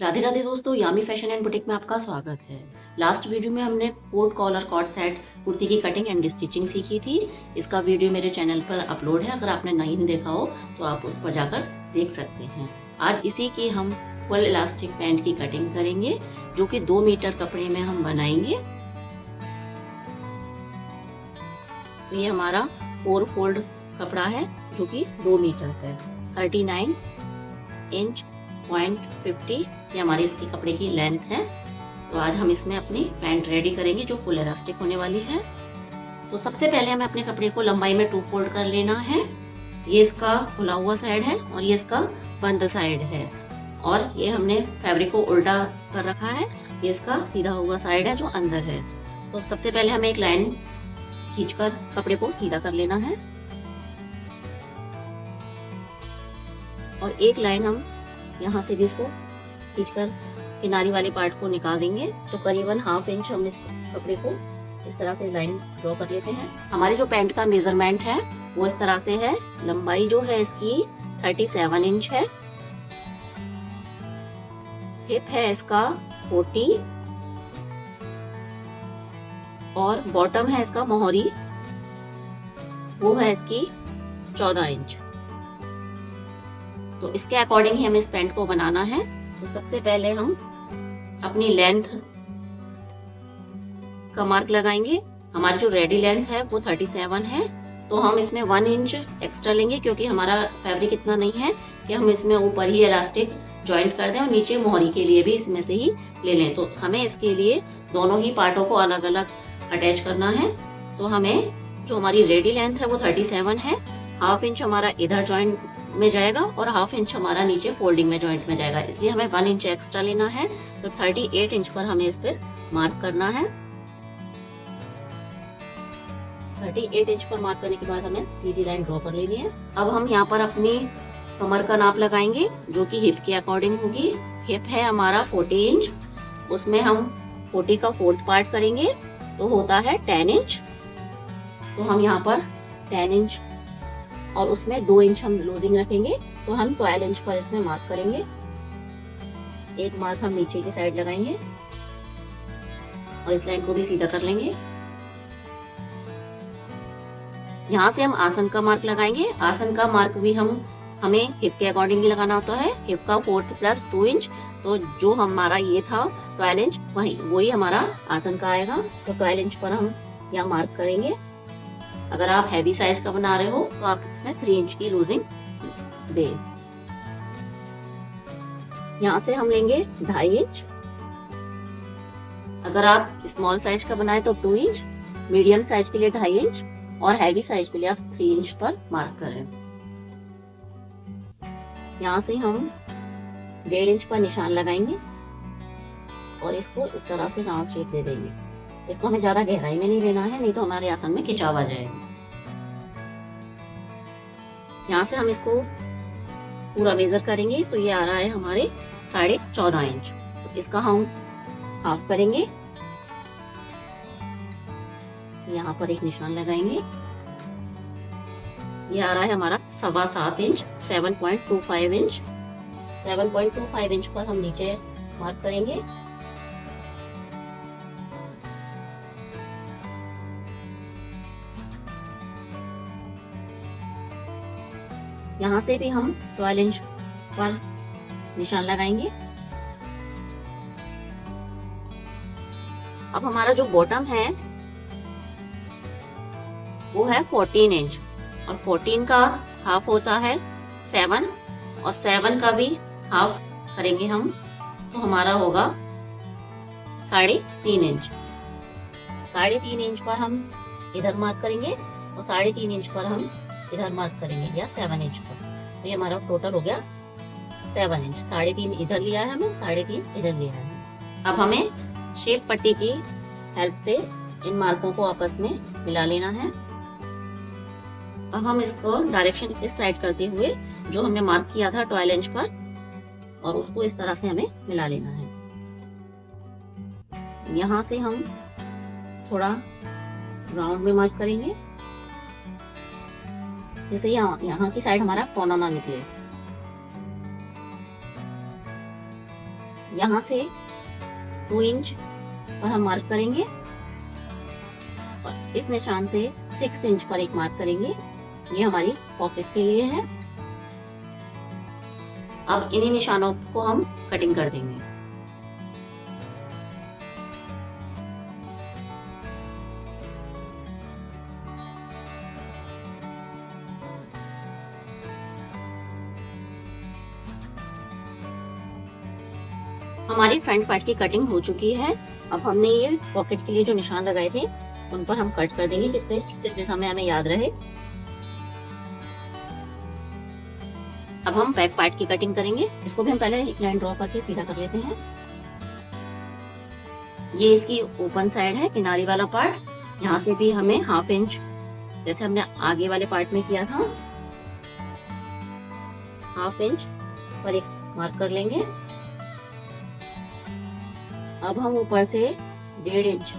राधे राधे दोस्तों, यामी fashion and boutique में आपका स्वागत है। लास्ट वीडियो में हमने coat collar cot set kurti की कटिंग एंड स्टिचिंग सीखी थी। इसका वीडियो मेरे चैनल पर अपलोड है, अगर आपने नहीं देखा हो तो आप उस पर जाकर देख सकते हैं। आज इसी की हम फुल इलास्टिक पैंट की कटिंग करेंगे, जो कि 2 मीटर कपड़े में हम बनाएंगे। तो ये हमारा 4 फोल्ड कपड़ा है, जो कि 2 मीटर है। 39 इंच .50 ये हमारी इसकी कपड़े की लेंथ है। तो आज हम इसमें अपनी पैंट रेडी करेंगे, जो फुल इलास्टिक होने वाली है। तो सबसे पहले हमें अपने कपड़े को लंबाई में 2 फोल्ड कर लेना है। ये इसका खुला हुआ साइड है और ये इसका बंद साइड है, और ये हमने फैब्रिक को उल्टा कर रखा है। ये इसका सीधा हुआ साइड है जो अंदर है। तो सबसे पहले हमें एक लाइन खींचकर कपड़े को सीधा कर लेना है, और एक लाइन हम यहाँ से भी इसको खींचकर किनारी वाले पार्ट को निकाल देंगे। तो करीबन ½ इंच हम इस कपड़े को इस तरह से लाइन ड्रॉ कर लेते हैं। हमारी जो पैंट का मेजरमेंट है वो इस तरह से है। लंबाई जो है इसकी 37 इंच है। हिप है इसका 40 और बॉटम है इसका मोहरी, वो है इसकी 14 इंच। तो इसके अकॉर्डिंग ही हमें इस पैंट को बनाना है। तो सबसे पहले हम अपनी लेंथ का मार्क लगाएंगे। हमारी जो रेडी लेंथ है वो 37 है, तो हम इसमें 1 इंच एक्स्ट्रा लेंगे, क्योंकि हमारा फैब्रिक इतना नहीं है कि हम इसमें ऊपर ही इलास्टिक जॉइंट कर दें और नीचे मोहरी के लिए भी इसमें से ही ले लें। तो हमें इसके लिए दोनों ही पार्टों को अलग अलग अटैच करना है। तो हमें जो हमारी रेडी लेंथ है वो 37 है। ½ इंच हमारा इधर जॉइंट में जाएगा और ½ इंच हमारा नीचे फोल्डिंग में जॉइंट में जाएगा, इसलिए हमें 1 इंच एक्स्ट्रा लेना है। तो 38 इंच पर हमें इस पे मार्क करना है। 38 इंच पर मार्क करने के बाद हमें सीधी लाइन ड्रॉ कर लेनी है। अब हम यहाँ पर अपनी कमर का नाप लगाएंगे, जो कि हिप के अकॉर्डिंग होगी। हिप है हमारा 40 इंच, उसमें हम 40 का 4th पार्ट करेंगे, तो होता है 10 इंच। तो हम यहाँ पर 10 इंच और उसमें 2 इंच हम लूजिंग रखेंगे, तो हम 12 इंच पर इसमें मार्क करेंगे। एक मार्क हम नीचे की साइड लगाएंगे और इस लाइन को भी सीधा कर लेंगे। यहाँ से हम आसन का मार्क लगाएंगे। आसन का मार्क भी हमें हिप के अकॉर्डिंग ही लगाना होता है। हिप का 4th प्लस 2 इंच, तो जो हमारा ये था 12 इंच, वही हमारा आसन का आएगा। तो 12 इंच पर हम यहाँ मार्क करेंगे। अगर आप हैवी साइज का बना रहे हो तो आप इसमें 3 इंच की लूजिंग दें। यहाँ से हम लेंगे 2.5 इंच। अगर आप स्मॉल साइज का बनाए तो 2 इंच, मीडियम साइज के लिए 2.5 इंच और हैवी साइज के लिए आप 3 इंच पर मार्क करें। यहाँ से हम 1.5 इंच पर निशान लगाएंगे और इसको इस तरह से राउंड शेप दे देंगे। इसको हमें ज्यादा गहराई में नहीं लेना है, नहीं तो हमारे आसन में खिंचाव आ जाएगा। यहाँ से हम इसको पूरा मेजर करेंगे, तो ये आ रहा है हमारे 14.5 इंच। तो इसका हम हाफ करेंगे, यहाँ पर एक निशान लगाएंगे। ये आ रहा है हमारा 7.25 इंच, 7.25 इंच। 7.25 इंच पर हम नीचे मार्क करेंगे। यहाँ से भी हम 12 इंच पर निशान लगाएंगे। अब हमारा जो बॉटम है वो है 14 इंच, और 14 का हाफ होता है 7, और 7 का भी हाफ करेंगे हम, तो हमारा होगा 3.5 इंच। 3.5 इंच पर हम इधर मार्क करेंगे और 3.5 इंच पर हम इधर मार्क करेंगे, या 7 इंच पर। तो ये हमारा टोटल हो गया 7 इंच। 3.5 इधर लिया है हमें, 3.5 इधर लिया है। अब हमें शेप पट्टी की हेल्प से इन मार्कों को आपस में मिला लेना है। अब हम इसको डायरेक्शन इस साइड करते हुए जो हमने मार्क किया था 12 इंच पर, और उसको इस तरह से हमें मिला लेना है। यहाँ से हम थोड़ा राउंड में मार्क करेंगे, जिससे यहाँ की साइड हमारा कोना ना निकले। यहाँ से 2 इंच पर हम मार्क करेंगे और इस निशान से 6 इंच पर एक मार्क करेंगे। ये हमारी पॉकेट के लिए है। अब इन्हीं निशानों को हम कटिंग कर देंगे। हमारी फ्रंट पार्ट की कटिंग हो चुकी है। अब हमने ये पॉकेट के लिए जो निशान लगाए थे उन पर हम कट कर देंगे, जितने समय हमें याद रहे। अब हम बैक पार्ट की कटिंग करेंगे। इसको भी हम पहले एक लाइन ड्रॉ करके सीधा कर लेते हैं। ये इसकी ओपन साइड है, किनारी वाला पार्ट। यहाँ से भी हमें 1/2 इंच, जैसे हमने आगे वाले पार्ट में किया था, 1/2 इंच पर एक मार्क कर लेंगे। अब हम ऊपर से 1.5 इंच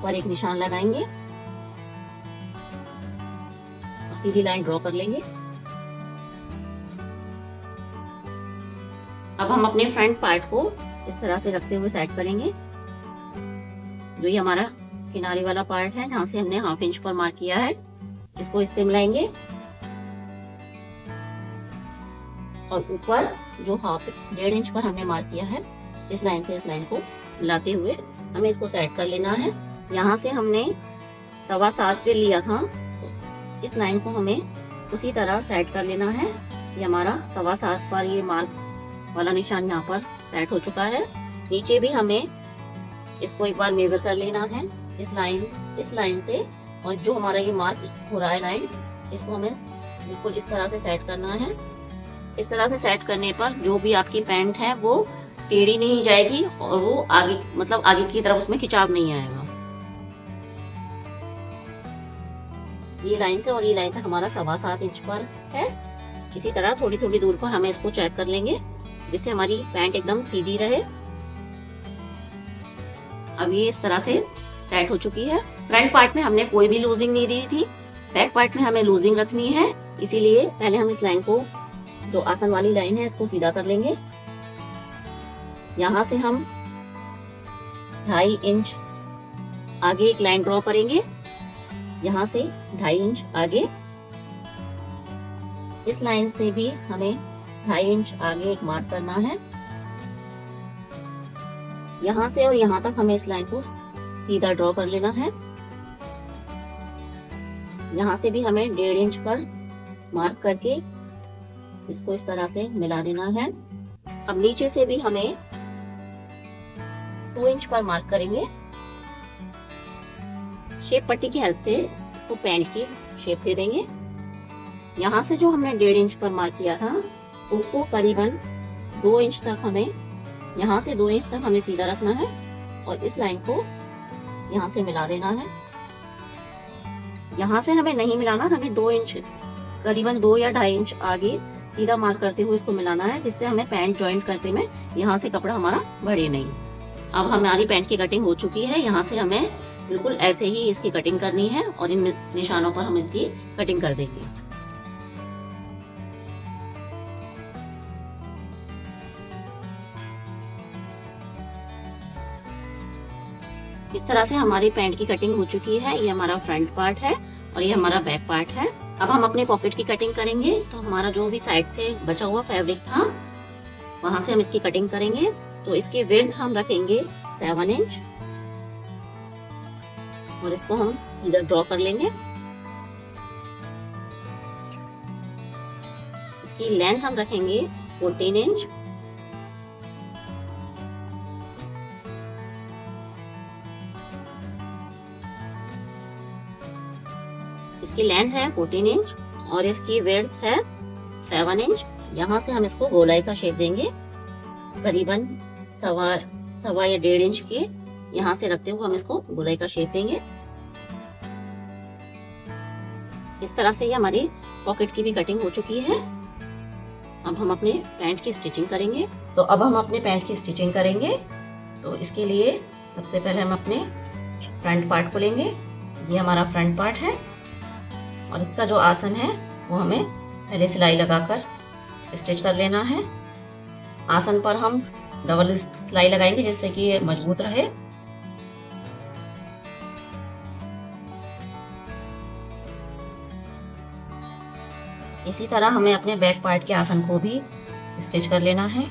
पर एक निशान लगाएंगे और सीधी लाइन ड्रॉ कर लेंगे। अब हम अपने फ्रंट पार्ट को इस तरह से रखते हुए सेट करेंगे। जो ये हमारा किनारे वाला पार्ट है, जहां से हमने 1/2 इंच पर मार्क किया है, इसको इससे मिलाएंगे और ऊपर जो 1.5 इंच पर हमने मार्क किया है, इस लाइन से इस लाइन को मिलाते हुए हमें इसको सेट कर लेना है। यहाँ से हमने 7.25 पे लिया था, तो इस लाइन को हमें उसी तरह सेट कर लेना है। ये हमारा 7.25 पर ये मार्क वाला निशान यहाँ पर सेट हो चुका है। नीचे भी हमें इसको एक बार मेजर कर लेना है, इस लाइन से, और जो हमारा ये मार्क हो रहा है लाइन, इसको हमें बिल्कुल इस तरह से सेट करना है। इस तरह से सेट करने पर जो भी आपकी पैंट है वो टेढ़ी नहीं जाएगी और वो आगे, मतलब आगे की तरफ उसमें खिंचाव नहीं आएगा। ये लाइन से और ये लाइन तक हमारा 7.25 इंच पर है। इसी तरह थोड़ी थोड़ी दूर पर हमें इसको चेक कर लेंगे, जिससे हमारी पैंट एकदम सीधी रहे। अब ये इस तरह से सेट हो चुकी है। फ्रंट पार्ट में हमने कोई भी लूजिंग नहीं दी थी, बैक पार्ट में हमें लूजिंग रखनी है। इसीलिए पहले हम इस लाइन को, जो आसन वाली लाइन है, इसको सीधा कर लेंगे। यहाँ से हम 2.5 इंच आगे एक लाइन ड्रॉ करेंगे, यहाँ से 2.5 इंच आगे। इस लाइन से भी हमें 2.5 इंच आगे एक मार्क करना है। यहाँ से और यहाँ तक हमें इस लाइन को सीधा ड्रॉ कर लेना है। यहाँ से भी हमें 1.5 इंच पर मार्क करके इसको इस तरह से मिला देना है। अब नीचे से भी हमें 2 इंच पर मार्क करेंगे। शेप पट्टी की हेल्प से इसको पैंट की शेप दे देंगे। यहाँ से जो हमने 1.5 इंच पर मार्क किया था, उसको करीबन 2 इंच तक हमें, यहाँ से 2 इंच तक हमें सीधा रखना है और इस लाइन को यहाँ से मिला देना है। यहाँ से हमें नहीं मिलाना, हमें 2 इंच, करीबन 2 या 2.5 इंच आगे सीधा मार्क करते हुए इसको मिलाना है, जिससे हमें पैंट जॉइंट करते में यहाँ से कपड़ा हमारा बढ़े नहीं। अब हमारी पैंट की कटिंग हो चुकी है। यहाँ से हमें बिल्कुल ऐसे ही इसकी कटिंग करनी है और इन निशानों पर हम इसकी कटिंग कर देंगे। इस तरह से हमारी पैंट की कटिंग हो चुकी है। ये हमारा फ्रंट पार्ट है और ये हमारा बैक पार्ट है। अब हम अपने पॉकेट की कटिंग करेंगे। तो हमारा जो भी साइड से बचा हुआ फैब्रिक था, वहां से हम इसकी कटिंग करेंगे। तो इसकी विड्थ हम रखेंगे 7 इंच और इसको हम सीधा ड्रॉ कर लेंगे। इसकी लेंथ हम रखेंगे 14 इंच। इसकी लेंथ है 14 इंच और इसकी विड्थ है 7 इंच। यहाँ से हम इसको गोलाई का शेप देंगे, करीबन सवा या 1.5 इंच के यहाँ से रखते हुए हम इसको गोलाई का शेप देंगे। इस तरह से ये हमारी पॉकेट की भी कटिंग हो चुकी है। अब हम अपने पैंट की स्टिचिंग करेंगे। तो अब हम अपने पैंट की स्टिचिंग करेंगे। तो इसके लिए सबसे पहले हम अपने फ्रंट पार्ट को लेंगे। ये हमारा फ्रंट पार्ट है और इसका जो आसन है वो हमें पहले सिलाई लगाकर स्टिच कर लेना है। आसन पर हम डबल सिलाई लगाएंगे जिससे कि ये मजबूत रहे। इसी तरह हमें अपने बैक पार्ट के आसन को भी स्टिच कर लेना है।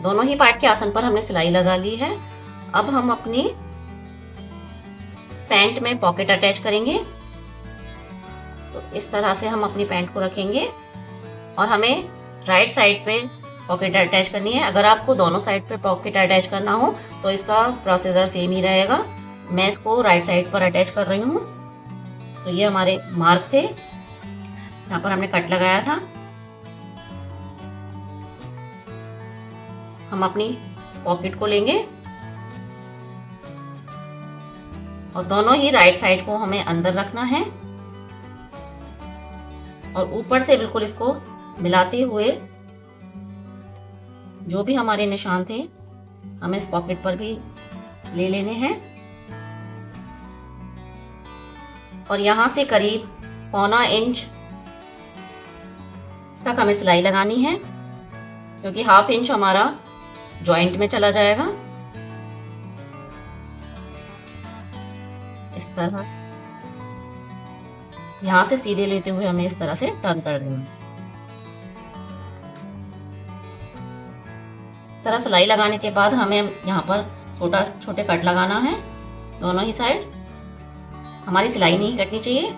दोनों ही पार्ट के आसन पर हमने सिलाई लगा ली है। अब हम अपनी पैंट में पॉकेट अटैच करेंगे। तो इस तरह से हम अपनी पैंट को रखेंगे और हमें राइट साइड पे पॉकेट अटैच करनी है। अगर आपको दोनों साइड पे पॉकेट अटैच करना हो तो इसका प्रोसीजर सेम ही रहेगा। मैं इसको राइट साइड पर अटैच कर रही हूँ। तो ये हमारे मार्क थे, यहाँ पर हमने कट लगाया था। हम अपनी पॉकेट को लेंगे और दोनों ही राइट साइड को हमें अंदर रखना है और ऊपर से बिल्कुल इसको मिलाते हुए जो भी हमारे निशान थे हमें इस पॉकेट पर भी ले लेने हैं और यहाँ से करीब 1/4 इंच तक हमें सिलाई लगानी है, क्योंकि 1/2 इंच हमारा जॉइंट में चला जाएगा। इस तरह यहां से सीधे लेते हुए हमें इस तरह से टर्न कर देना है। इस तरह सिलाई लगाने के बाद हमें यहाँ पर छोटे कट लगाना है दोनों ही साइड। हमारी सिलाई नहीं कटनी चाहिए।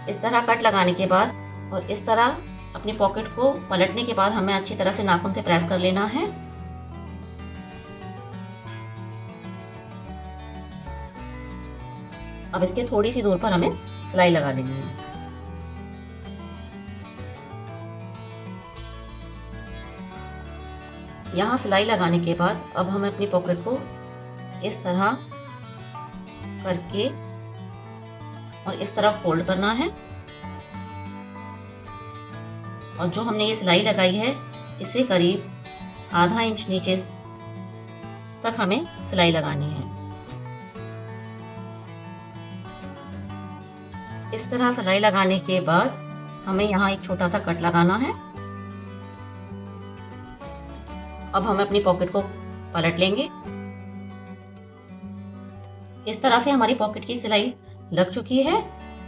इस तरह कट लगाने के बाद और इस तरह अपनी पॉकेट को पलटने के बाद हमें अच्छी तरह से नाखून से प्रेस कर लेना है। अब इसके थोड़ी सी दूर पर हमें सिलाई लगा लेनी है। यहाँ सिलाई लगाने के बाद अब हमें अपनी पॉकेट को इस तरह करके और इस तरह फोल्ड करना है और जो हमने ये सिलाई लगाई है इससे करीब 1/2 इंच नीचे तक हमें सिलाई लगानी है। इस तरह सिलाई लगाने के बाद हमें यहाँ एक छोटा सा कट लगाना है। अब हम अपनी पॉकेट को पलट लेंगे। इस तरह से हमारी पॉकेट की सिलाई लग चुकी है।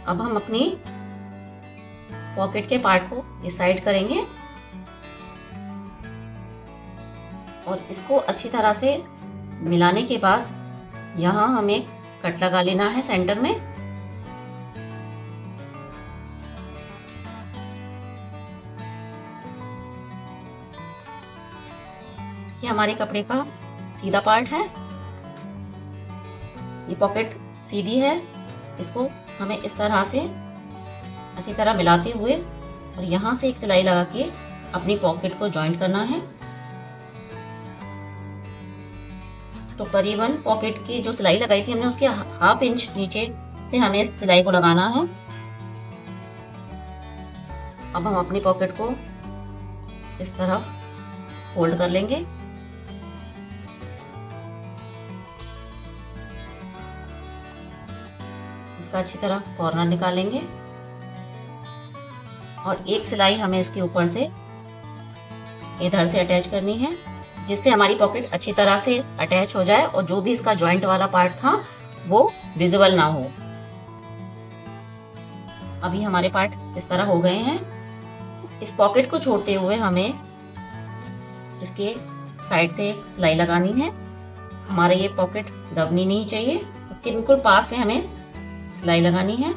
अब हम अपनी पॉकेट के पार्ट को इस साइड करेंगे और इसको अच्छी तरह से मिलाने के बाद यहाँ हमें कट लगा लेना है सेंटर में। ये हमारे कपड़े का सीधा पार्ट है। ये पॉकेट सीधी है। इसको हमें इस तरह से अच्छी तरह मिलाते हुए और यहाँ से एक सिलाई लगा के अपनी पॉकेट को जॉइंट करना है। तो करीबन पॉकेट की जो सिलाई लगाई थी हमने उसके 1/2 इंच नीचे से हमें सिलाई को लगाना है। अब हम अपनी पॉकेट को इस तरह फोल्ड कर लेंगे। इसका अच्छी तरह कॉर्नर निकालेंगे और एक सिलाई हमें इसके ऊपर से इधर से अटैच करनी है, जिससे हमारी पॉकेट अच्छी तरह से अटैच हो जाए और जो भी इसका जॉइंट वाला पार्ट था वो विजिबल ना हो। अभी हमारे पार्ट इस तरह हो गए हैं। इस पॉकेट को छोड़ते हुए हमें इसके साइड से एक सिलाई लगानी है। हमारा ये पॉकेट दबनी नहीं चाहिए, इसके बिल्कुल पास से हमें सिलाई लगानी है।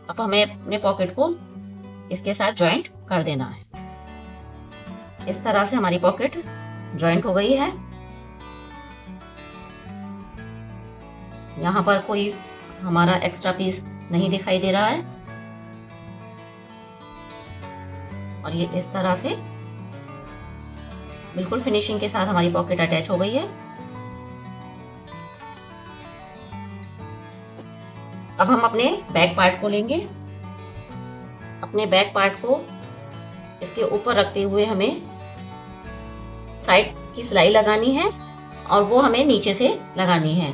अब हमें अपने पॉकेट को इसके साथ जॉइंट कर देना है। इस तरह से हमारी पॉकेट जॉइंट हो गई है। यहाँ पर कोई हमारा एक्स्ट्रा पीस नहीं दिखाई दे रहा है और ये इस तरह से बिल्कुल फिनिशिंग के साथ हमारी पॉकेट अटैच हो गई है। अब हम अपने बैक पार्ट को लेंगे। अपने बैक पार्ट को इसके ऊपर रखते हुए हमें साइड की सिलाई लगानी है और वो हमें नीचे से लगानी है।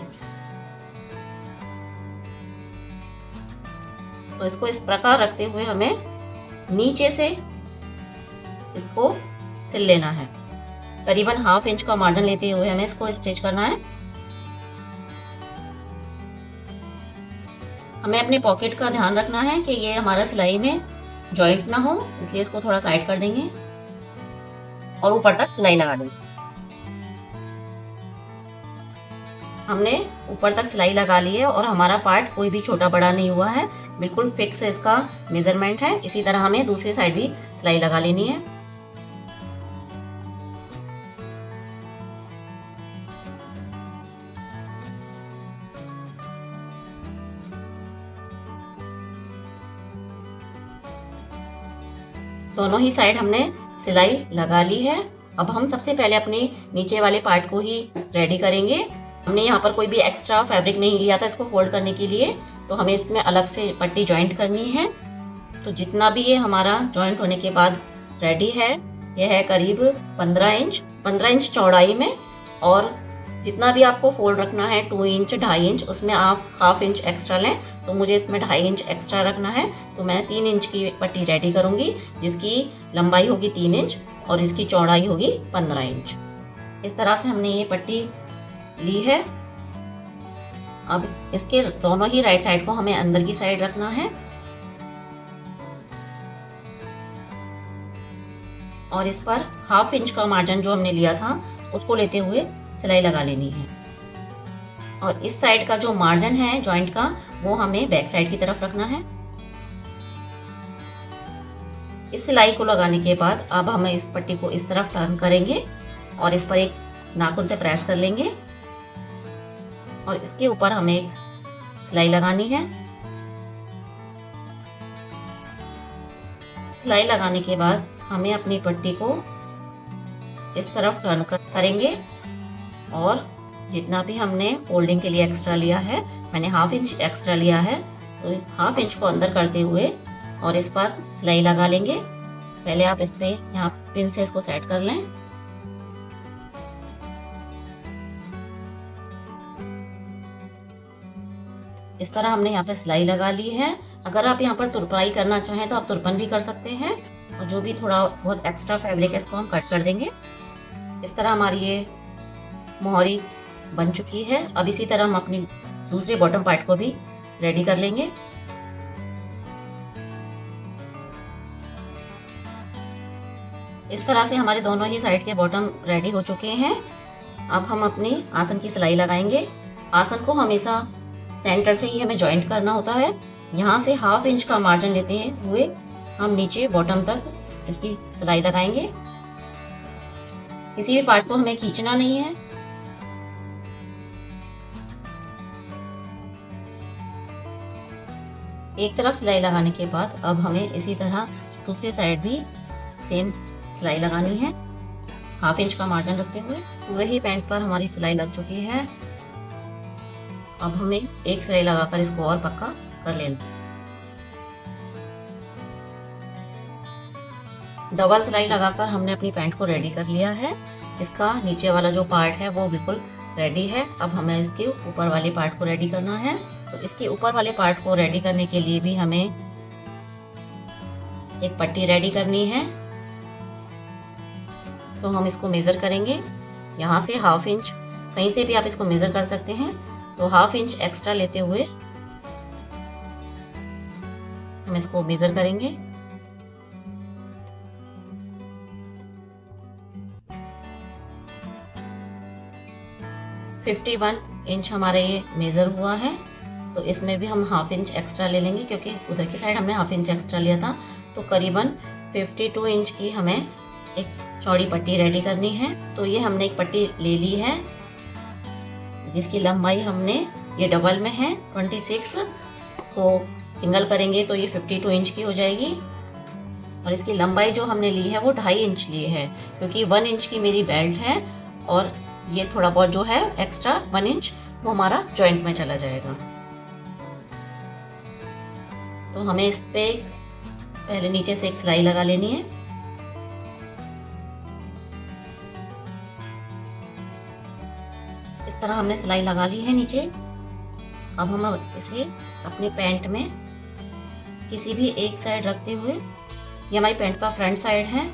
तो इसको इस प्रकार रखते हुए हमें नीचे से इसको सिल लेना है। करीबन 1/2 इंच का मार्जिन लेते हुए हमें इसको स्टिच करना है। हमें अपने पॉकेट का ध्यान रखना है कि ये हमारा सिलाई में जॉइंट ना हो, इसलिए इसको थोड़ा साइड कर देंगे और ऊपर तक सिलाई लगा देंगे। हमने ऊपर तक सिलाई लगा ली है और हमारा पार्ट कोई भी छोटा बड़ा नहीं हुआ है, बिल्कुल फिक्स इसका मेजरमेंट है। इसी तरह हमें दूसरी साइड भी सिलाई लगा लेनी है। दोनों ही साइड हमने सिलाई लगा ली है। अब हम सबसे पहले अपने नीचे वाले पार्ट को ही रेडी करेंगे। हमने यहाँ पर कोई भी एक्स्ट्रा फैब्रिक नहीं लिया था इसको फोल्ड करने के लिए, तो हमें इसमें अलग से पट्टी जॉइंट करनी है। तो जितना भी ये हमारा जॉइंट होने के बाद रेडी है, यह है करीब 15 इंच चौड़ाई में। और जितना भी आपको फोल्ड रखना है 2 इंच 2.5 इंच, उसमें आप 1/2 इंच एक्स्ट्रा लें। तो मुझे इसमें 2.5 इंच एक्स्ट्रा रखना है, तो मैं 3 इंच की पट्टी रेडी करूंगी, जिसकी लंबाई होगी 3 इंच और इसकी चौड़ाई होगी 15 इंच। इस तरह से हमने ये पट्टी ली है। अब इसके दोनों ही राइट साइड को हमें अंदर की साइड रखना है और इस पर 1/2 इंच का मार्जिन जो हमने लिया था उसको लेते हुए सिलाई लगा लेनी है। और इस साइड का जो मार्जिन है जॉइंट का, वो हमें बैक साइड की तरफ रखना है। इस सिलाई को लगाने के बाद अब हम इस पट्टी को इस तरफ टर्न करेंगे और इस पर एक नाखून से प्रेस कर लेंगे और इसके ऊपर हमें एक सिलाई लगानी है। सिलाई लगाने के बाद हमें अपनी पट्टी को इस तरफ टर्न करेंगे और जितना भी हमने फोल्डिंग के लिए एक्स्ट्रा लिया है, मैंने 1/2 इंच एक्स्ट्रा लिया है, तो 1/2 इंच को अंदर करते हुए और इस पर सिलाई लगा लेंगे। पहले आप इस पे यहाँ पिन से इसको सेट कर लें। इस तरह हमने यहाँ पे सिलाई लगा ली है। अगर आप यहाँ पर तुरपाई करना चाहें तो आप तुरपन भी कर सकते हैं और जो भी थोड़ा बहुत एक्स्ट्रा फैब्रिक है इसको हम कट कर देंगे। इस तरह हमारी ये मोहरी बन चुकी है। अब इसी तरह हम अपनी दूसरे बॉटम पार्ट को भी रेडी कर लेंगे। इस तरह से हमारे दोनों ही साइड के बॉटम रेडी हो चुके हैं। अब हम अपनी आसन की सिलाई लगाएंगे। आसन को हमेशा सेंटर से ही हमें जॉइंट करना होता है। यहाँ से 1/2 इंच का मार्जिन लेते हुए हम नीचे बॉटम तक इसकी सिलाई लगाएंगे। किसी भी पार्ट को हमें खींचना नहीं है। एक तरफ सिलाई लगाने के बाद अब हमें इसी तरह दूसरी साइड भी सेम सिलाई लगानी है, 1/2 इंच का मार्जिन रखते हुए। पूरे ही पैंट पर हमारी सिलाई लग चुकी है। अब हमें एक सिलाई लगाकर इसको और पक्का कर लेना। डबल सिलाई लगाकर हमने अपनी पैंट को रेडी कर लिया है। इसका नीचे वाला जो पार्ट है वो बिल्कुल रेडी है। अब हमें इसके ऊपर वाले पार्ट को रेडी करना है। तो इसके ऊपर वाले पार्ट को रेडी करने के लिए भी हमें एक पट्टी रेडी करनी है। तो हम इसको मेजर करेंगे। यहाँ से 1/2 इंच, कहीं से भी आप इसको मेजर कर सकते हैं। तो 1/2 इंच एक्स्ट्रा लेते हुए हम इसको मेजर करेंगे। (51 इंच हमारा ये मेजर हुआ है। तो इसमें भी हम 1/2 इंच एक्स्ट्रा ले लेंगे, क्योंकि उधर की साइड हमने 1/2 इंच एक्स्ट्रा लिया था। तो करीबन 52 इंच की हमें एक चौड़ी पट्टी रेडी करनी है। तो ये हमने एक पट्टी ले ली है जिसकी लंबाई हमने, ये डबल में है 26, इसको सिंगल करेंगे तो ये 52 इंच की हो जाएगी। और इसकी लंबाई जो हमने ली है वो 2.5 इंच ली है, क्योंकि 1 इंच की मेरी बेल्ट है और ये थोड़ा बहुत जो है एक्स्ट्रा 1 इंच वो हमारा जॉइंट में चला जाएगा। तो हमें इस पे पहले नीचे से एक सिलाई लगा लेनी है। इस तरह हमने सिलाई लगा ली है नीचे। अब हम इसे अपने पैंट में किसी भी एक साइड रखते हुए, ये हमारी पैंट का फ्रंट साइड है,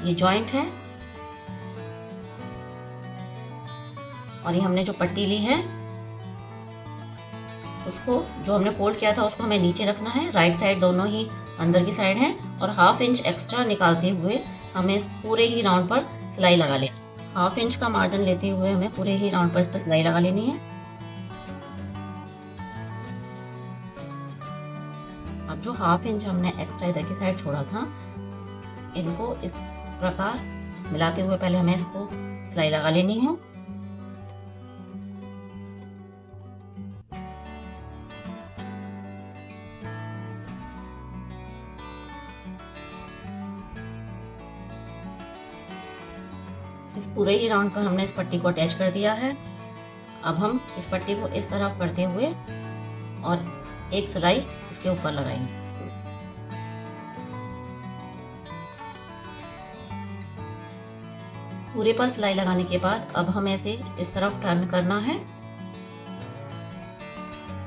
ये जॉइंट है और ये हमने जो पट्टी ली है उसको, जो हमने फोल्ड किया था उसको हमें नीचे रखना है। राइट साइड दोनों ही अंदर की साइड है और 1/2 इंच एक्स्ट्रा निकालते हुए हमें इस पूरे ही राउंड पर सिलाई लगा लेनी। 1/2 इंच का मार्जिन लेते हुए हमें पूरे ही राउंड पर इस पर सिलाई लगा लेनी है। अब जो 1/2 इंच हमने एक्स्ट्रा इधर की साइड छोड़ा था, इनको इस प्रकार मिलाते हुए पहले हमें इसको सिलाई लगा लेनी है। इस पूरे ही राउंड पर हमने इस पट्टी को अटैच कर दिया है। अब हम इस पट्टी को इस तरफ करते हुए और एक सिलाई इसके ऊपर लगाएंगे। पूरे पर सिलाई लगाने के बाद अब हमें इसे इस तरफ टर्न करना है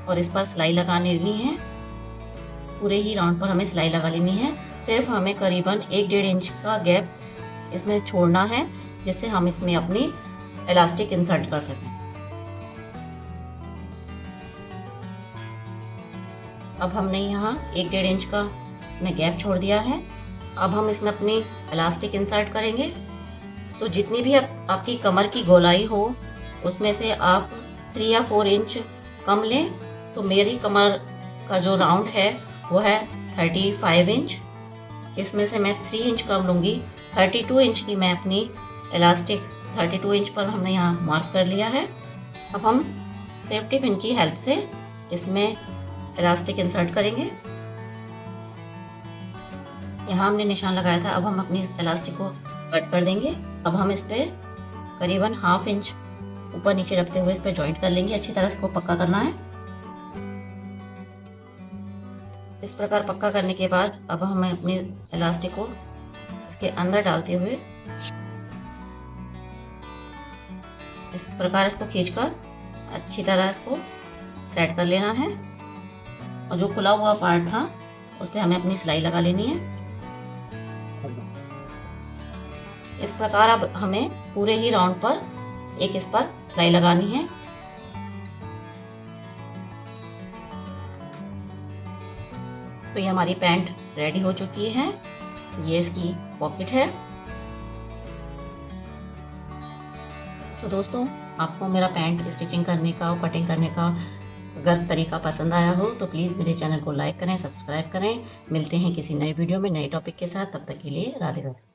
और इस पर सिलाई लगा लेनी है। पूरे ही राउंड पर हमें सिलाई लगा लेनी है। सिर्फ हमें करीबन 1-1.5 इंच का गैप इसमें छोड़ना है, जिससे हम इसमें अपनी इलास्टिक इंसर्ट कर सकें। अब हमने यहाँ 1-1.5 इंच का इसमें गैप छोड़ दिया है। अब हम इसमें अपनी इलास्टिक इंसर्ट करेंगे। तो जितनी भी आपकी कमर की गोलाई हो उसमें से आप 3 या 4 इंच कम लें। तो मेरी कमर का जो राउंड है वो है 35 इंच, इसमें से मैं 3 इंच कम लूँगी। 32 इंच की मैं अपनी इलास्टिक 32 इंच पर हमने यहाँ मार्क कर लिया है। अब हम सेफ्टी पिन की हेल्प से इसमें इलास्टिक इंसर्ट करेंगे। यहाँ हमने निशान लगाया था, अब हम अपनी इलास्टिक को कट कर देंगे। अब हम इस पे करीबन 1/2 इंच ऊपर नीचे रखते हुए इस पे जॉइंट कर लेंगे। अच्छी तरह इसको पक्का करना है। इस प्रकार पक्का करने के बाद अब हमें अपनी इलास्टिक को इसके अंदर डालते हुए इस प्रकार इसको खींचकर अच्छी तरह इसको सेट कर लेना है। और जो खुला हुआ पार्ट था उस पर हमें अपनी सिलाई लगा लेनी है। इस प्रकार अब हमें पूरे ही राउंड पर एक इस पर सिलाई लगानी है। तो ये हमारी पैंट रेडी हो चुकी है। ये इसकी पॉकेट है। तो दोस्तों, आपको मेरा पैंट स्टिचिंग करने का और कटिंग करने का अगर तरीका पसंद आया हो तो प्लीज़ मेरे चैनल को लाइक करें, सब्सक्राइब करें। मिलते हैं किसी नए वीडियो में नए टॉपिक के साथ। तब तक के लिए राधे राधे।